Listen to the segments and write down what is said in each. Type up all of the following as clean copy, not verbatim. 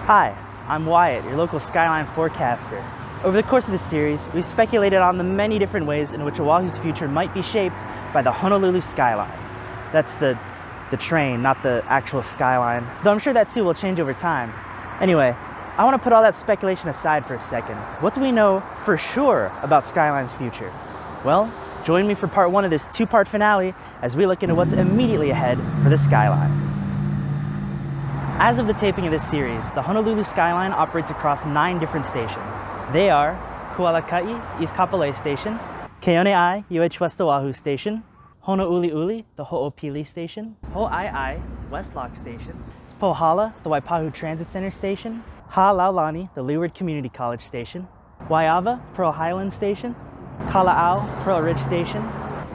Hi, I'm Wyatt, your local Skyline forecaster. Over the course of this series, we've speculated on the many different ways in which Oahu's future might be shaped by the Honolulu Skyline. That's the train, not the actual skyline, though I'm sure that too will change over time. Anyway, I want to put all that speculation aside for a second. What do we know for sure about Skyline's future? Well, join me for part one of this two-part finale as we look into what's immediately ahead for the Skyline. As of the taping of this series, the Honolulu Skyline operates across 9 different stations. They are Kualaka'i, East Kapolei Station, Keone'ai, UH West Oahu Station, Honouliuli, the Ho'opili Station, Ho'ai'ai, West Lock Station, Pohala, the Waipahu Transit Center Station, Ha'alaulani, the Leeward Community College Station, Waiava, Pearl Highland Station, Kala'au, Pearl Ridge Station,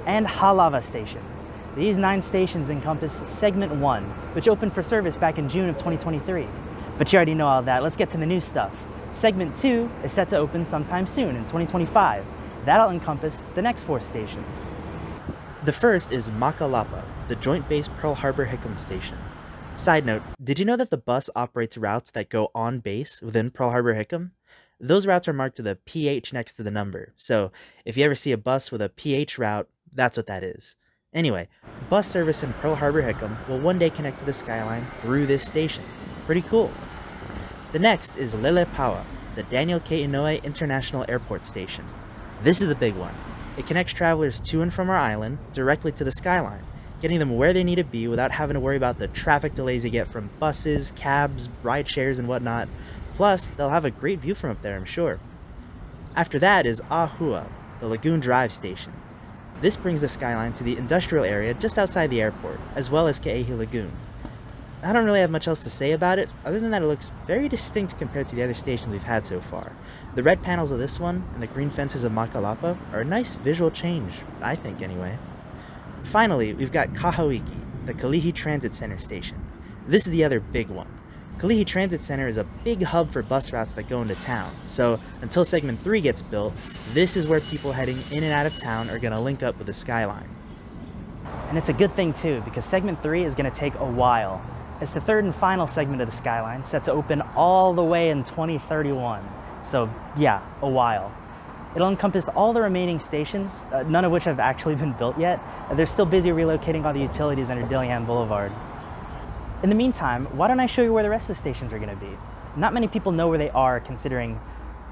and Halawa Station. These 9 stations encompass Segment 1, which opened for service back in June of 2023. But you already know all that, let's get to the new stuff. Segment 2 is set to open sometime soon in 2025. That'll encompass the next 4 stations. The first is Makalapa, the Joint Base Pearl Harbor Hickam Station. Side note, did you know that the bus operates routes that go on base within Pearl Harbor Hickam? Those routes are marked with a PH next to the number, so if you ever see a bus with a PH route, that's what that is. Anyway, bus service in Pearl Harbor Hickam will one day connect to the Skyline through this station. Pretty cool. The next is Lelepaua, the Daniel K. Inouye International Airport Station. This is the big one. It connects travelers to and from our island directly to the Skyline, getting them where they need to be without having to worry about the traffic delays you get from buses, cabs, ride shares, and whatnot. Plus, they'll have a great view from up there, I'm sure. After that is Ahua, the Lagoon Drive Station. This brings the Skyline to the industrial area just outside the airport, as well as Ke'ehi Lagoon. I don't really have much else to say about it, other than that it looks very distinct compared to the other stations we've had so far. The red panels of this one, and the green fences of Makalapa, are a nice visual change, I think anyway. Finally, we've got Kahauiki, the Kalihi Transit Center Station. This is the other big one. Kalihi Transit Center is a big hub for bus routes that go into town, so until Segment 3 gets built, this is where people heading in and out of town are going to link up with the Skyline. And it's a good thing too, because Segment 3 is going to take a while. It's the third and final segment of the Skyline, set to open all the way in 2031, so yeah, a while. It'll encompass all the remaining stations, none of which have actually been built yet. They're still busy relocating all the utilities under Dillingham Boulevard. In the meantime, why don't I show you where the rest of the stations are going to be? Not many people know where they are, considering,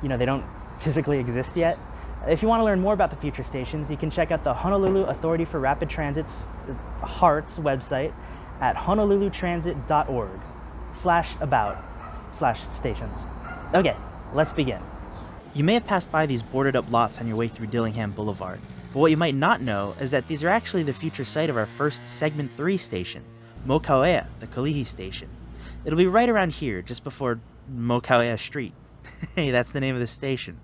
they don't physically exist yet. If you want to learn more about the future stations, you can check out the Honolulu Authority for Rapid Transit's HART's website at honolulutransit.org/about/stations. Okay, let's begin. You may have passed by these boarded up lots on your way through Dillingham Boulevard, but what you might not know is that these are actually the future site of our first Segment 3 station, Mokauea, the Kalihi Station. It'll be right around here, just before Mokauea Street. Hey, that's the name of the station.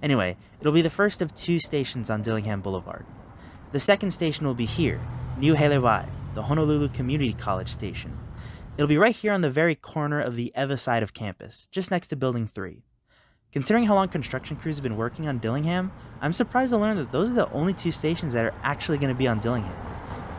Anyway, it'll be the first of 2 stations on Dillingham Boulevard. The second station will be here, New Helewai, the Honolulu Community College Station. It'll be right here on the very corner of the Eva side of campus, just next to Building 3. Considering how long construction crews have been working on Dillingham, I'm surprised to learn that those are the only 2 stations that are actually going to be on Dillingham.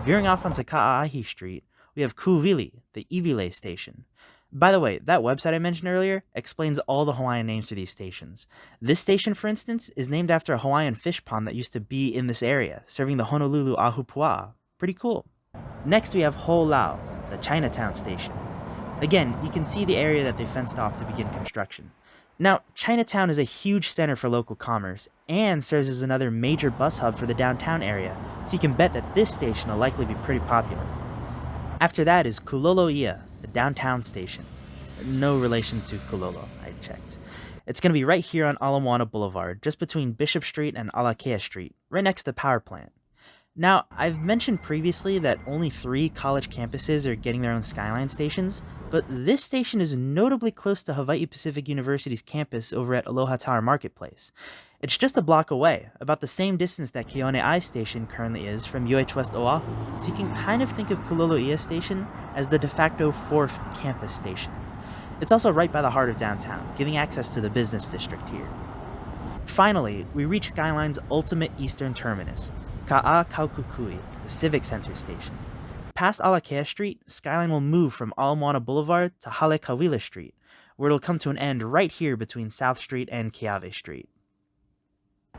Veering off onto Ka'ahi Street, we have Ku'uvili, the Iwilei Station. By the way, that website I mentioned earlier explains all the Hawaiian names for these stations. This station, for instance, is named after a Hawaiian fish pond that used to be in this area, serving the Honolulu Ahupua'a. Pretty cool. Next we have Ho'olau, the Chinatown Station. Again, you can see the area that they fenced off to begin construction. Now, Chinatown is a huge center for local commerce and serves as another major bus hub for the downtown area, so you can bet that this station will likely be pretty popular. After that is Kulolo'ia, the downtown station. No relation to Kulolo, I checked. It's going to be right here on Ala Moana Boulevard, just between Bishop Street and Alakea Street, right next to the power plant. Now, I've mentioned previously that only 3 college campuses are getting their own Skyline stations, but this station is notably close to Hawaii Pacific University's campus over at Aloha Tower Marketplace. It's just a block away, about the same distance that Keone'ai Station currently is from UH West Oahu, so you can kind of think of Kulolo'ia Station as the de facto 4th campus station. It's also right by the heart of downtown, giving access to the business district here. Finally, we reach Skyline's ultimate eastern terminus, Ka'akaukukui, the Civic Center Station. Past Alakea Street, Skyline will move from Ala Moana Boulevard to Halekawila Street, where it'll come to an end right here between South Street and Keawe Street.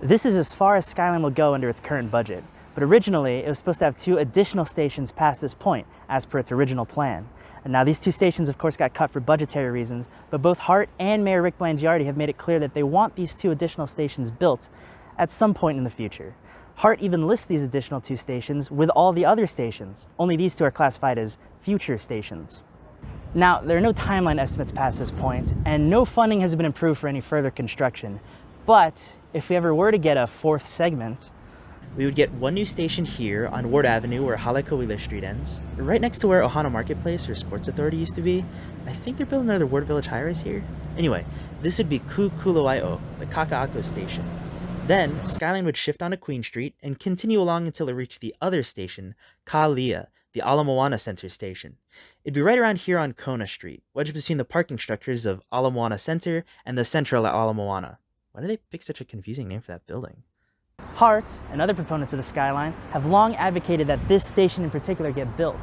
This is as far as Skyline will go under its current budget, but originally it was supposed to have 2 additional stations past this point, as per its original plan. And now these 2 stations of course got cut for budgetary reasons, but both Hart and Mayor Rick Blangiardi have made it clear that they want these 2 additional stations built at some point in the future. Hart even lists these additional 2 stations with all the other stations, only these 2 are classified as future stations. Now, there are no timeline estimates past this point, and no funding has been approved for any further construction, but if we ever were to get a 4th segment, we would get 1 new station here on Ward Avenue where Haleakowila Street ends, right next to where Ohana Marketplace or Sports Authority used to be. I think they're building another Ward Village high-rise here. Anyway, this would be Kukuluwai'o, the Kaka'ako station. Then, Skyline would shift onto Queen Street and continue along until it reached the other station, Ka'alia, the Ala Moana Center station. It'd be right around here on Kona Street, wedged between the parking structures of Ala Moana Center and the Central Ala Moana. Why do they pick such a confusing name for that building? Hart and other proponents of the Skyline have long advocated that this station in particular get built.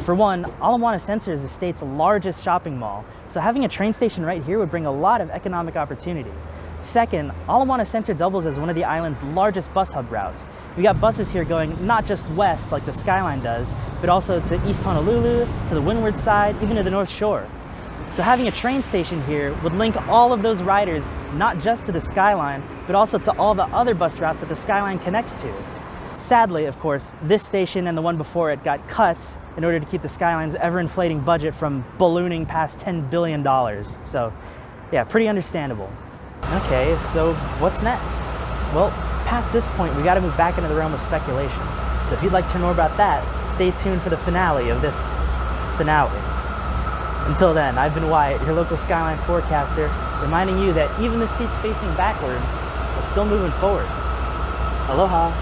For one, Ala Moana Center is the state's largest shopping mall, so having a train station right here would bring a lot of economic opportunity. Second, Ala Moana Center doubles as one of the island's largest bus hub routes. We got buses here going not just west like the Skyline does, but also to East Honolulu, to the windward side, even to the North Shore. So having a train station here would link all of those riders not just to the Skyline, but also to all the other bus routes that the Skyline connects to. Sadly, of course, this station and the one before it got cut in order to keep the Skyline's ever-inflating budget from ballooning past $10 billion. So yeah, pretty understandable. Okay, so what's next? Well, past this point, we gotta move back into the realm of speculation. So if you'd like to hear more about that, stay tuned for the finale of this finale. Until then, I've been Wyatt, your local Skyline forecaster, reminding you that even the seats facing backwards are still moving forwards. Aloha!